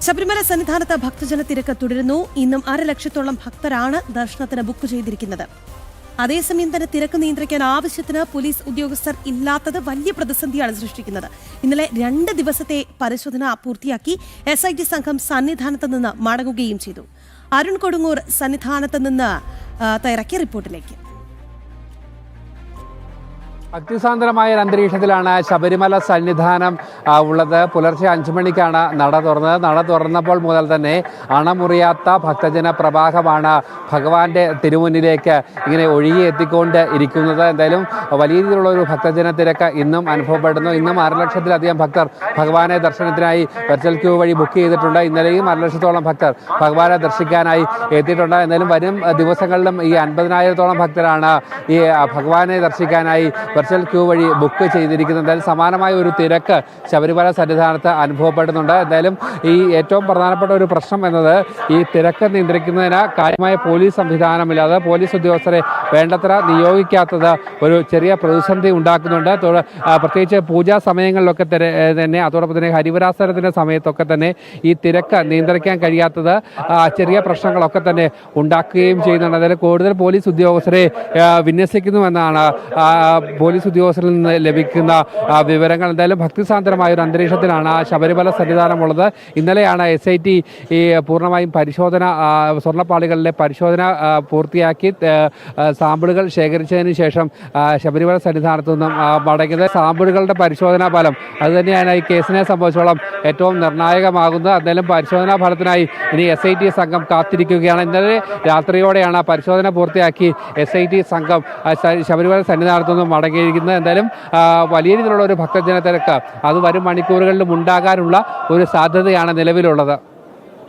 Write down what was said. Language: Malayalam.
ശബരിമല സന്നിധാനത്ത് ഭക്തജന തിരക്ക് തുടരുന്നു. ഇന്നും 1.5 ലക്ഷത്തോളം ഭക്തരാണ് ദർശനത്തിന് ബുക്ക് ചെയ്തിരിക്കുന്നത്. അതേസമയം തന്നെ തിരക്ക് നിയന്ത്രിക്കാൻ ആവശ്യത്തിന് പോലീസ് ഉദ്യോഗസ്ഥർ ഇല്ലാത്തത് വലിയ പ്രതിസന്ധിയാണ് സൃഷ്ടിക്കുന്നത്. ഇന്നലെ 2 ദിവസത്തെ പരിശോധന പൂർത്തിയാക്കി SIT സംഘം സന്നിധാനത്ത് നിന്ന് മടങ്ങുകയും ചെയ്തു. അരുൺ കൊടുങ്ങൂർ സന്നിധാനത്ത് നിന്ന് തയ്യാറാക്കിയ റിപ്പോർട്ടിലേക്ക്. ഭക്തിസാന്ദ്രമായ ഒരു അന്തരീക്ഷത്തിലാണ് ശബരിമല സന്നിധാനം ഉള്ളത്. പുലർച്ചെ 5 മണിക്കാണ് നട തുറന്നത്. നട തുറന്നപ്പോൾ മുതൽ തന്നെ അണമുറിയാത്ത ഭക്തജന പ്രവാഹമാണ് ഭഗവാന്റെ തിരുമുന്നിലേക്ക് ഇങ്ങനെ ഒഴുകി എത്തിക്കൊണ്ട് ഇരിക്കുന്നത്. എന്തായാലും വലിയ രീതിയിലുള്ള ഒരു ഭക്തജന തിരക്ക് ഇന്നും അനുഭവപ്പെടുന്നു. ഇന്നും 1.5 ലക്ഷത്തിലധികം ഭക്തർ ഭഗവാനെ ദർശനത്തിനായി വെർച്വൽ ക്യൂ വഴി ബുക്ക് ചെയ്തിട്ടുണ്ട്. ഇന്നലെയും 1.5 ലക്ഷത്തോളം ഭക്തർ ഭഗവാനെ ദർശിക്കാനായി എത്തിയിട്ടുണ്ട്. എന്നാലും വരും ദിവസങ്ങളിലും ഈ 50,000-ഓളം ഭക്തരാണ് ഈ ഭഗവാനെ ദർശിക്കാനായി വെർച്വൽ ക്യൂ വഴി ബുക്ക് ചെയ്തിരിക്കുന്നത്. എന്തായാലും സമാനമായ ഒരു തിരക്ക് ശബരിമല സന്നിധാനത്ത് അനുഭവപ്പെടുന്നുണ്ട്. എന്തായാലും ഈ ഏറ്റവും പ്രധാനപ്പെട്ട ഒരു പ്രശ്നം എന്നത് ഈ തിരക്ക് നിയന്ത്രിക്കുന്നതിന് കാര്യമായ പോലീസ് സംവിധാനമില്ലാതെ പോലീസ് ഉദ്യോഗസ്ഥരെ വേണ്ടത്ര നിയോഗിക്കാത്തത് ഒരു ചെറിയ പ്രതിസന്ധി ഉണ്ടാക്കുന്നുണ്ട്. പ്രത്യേകിച്ച് പൂജാ സമയങ്ങളിലൊക്കെ തന്നെ അതോടൊപ്പം തന്നെ ഹരിവരാസനത്തിൻ്റെ സമയത്തൊക്കെ തന്നെ ഈ തിരക്ക് നിയന്ത്രിക്കാൻ കഴിയാത്തത് ചെറിയ പ്രശ്നങ്ങളൊക്കെ തന്നെ ഉണ്ടാക്കുകയും ചെയ്യുന്നുണ്ട്. അതിൽ കൂടുതൽ പോലീസ് ഉദ്യോഗസ്ഥരെ വിന്യസിക്കുന്നുവെന്നാണ് പോലീസ് ഉദ്യോഗസ്ഥരിൽ നിന്ന് ലഭിക്കുന്ന വിവരങ്ങൾ. എന്തായാലും ഭക്തിസാന്ദ്രമായ ഒരു അന്തരീക്ഷത്തിലാണ് ശബരിമല സന്നിധാനമുള്ളത്. ഇന്നലെയാണ് SIT ഈ പൂർണ്ണമായും പരിശോധന സ്വർണ്ണപ്പാളികളിലെ പരിശോധന പൂർത്തിയാക്കി സാമ്പിളുകൾ ശേഖരിച്ചതിന് ശേഷം ശബരിമല സന്നിധാനത്തു നിന്നും മടങ്ങിയത്. സാമ്പിളുകളുടെ പരിശോധനാ ഫലം അതുതന്നെയാണ് ഈ കേസിനെ സംബന്ധിച്ചോളം ഏറ്റവും നിർണായകമാകുന്നത്. എന്തായാലും പരിശോധനാ ഫലത്തിനായി ഇനി SIT സംഘം കാത്തിരിക്കുകയാണ്. ഇന്നലെ രാത്രിയോടെയാണ് പരിശോധന പൂർത്തിയാക്കി SIT സംഘം ശബരിമല സന്നിധാനത്തു നിന്നും മടങ്ങിയിരിക്കുന്നത്. എന്തായാലും വലിയ രീതിയിലുള്ള ഒരു ഭക്തജന തിരക്ക് അത് വരും മണിക്കൂറുകളിലും ഉണ്ടാകാനുള്ള ഒരു സാധ്യതയാണ് നിലവിലുള്ളത്.